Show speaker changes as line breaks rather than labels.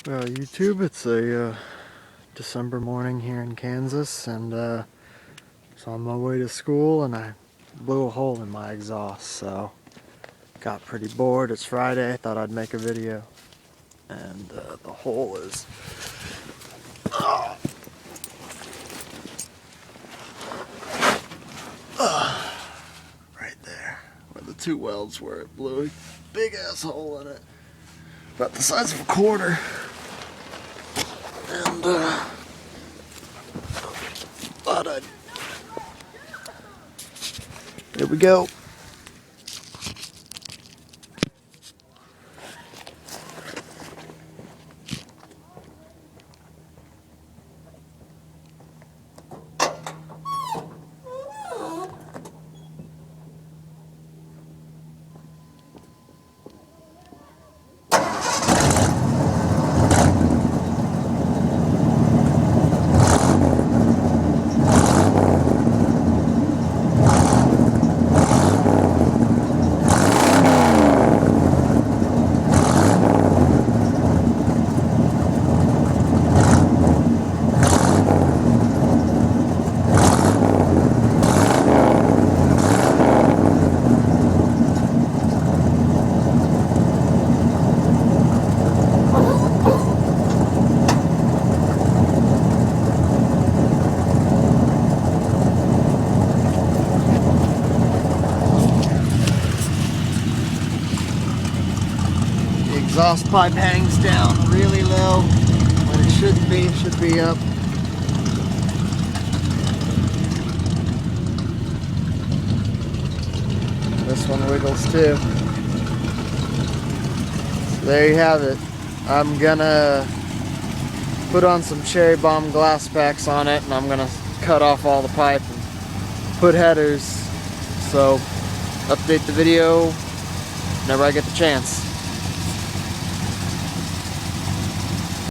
Well, YouTube, it's a December morning here in Kansas, and so on my way to school, and I blew a hole in my exhaust, so got pretty bored. It's Friday, I thought I'd make a video, and the hole is right there, where the two welds were. It blew a big ass hole in it, about the size of a quarter. And thought I'd, there we go. Exhaust pipe hangs down really low, but it shouldn't be. It should be up. This one wiggles too. So there you have it. I'm gonna put on some cherry bomb glass packs on it, and I'm gonna cut off all the pipe and put headers. So update the video whenever I get the chance.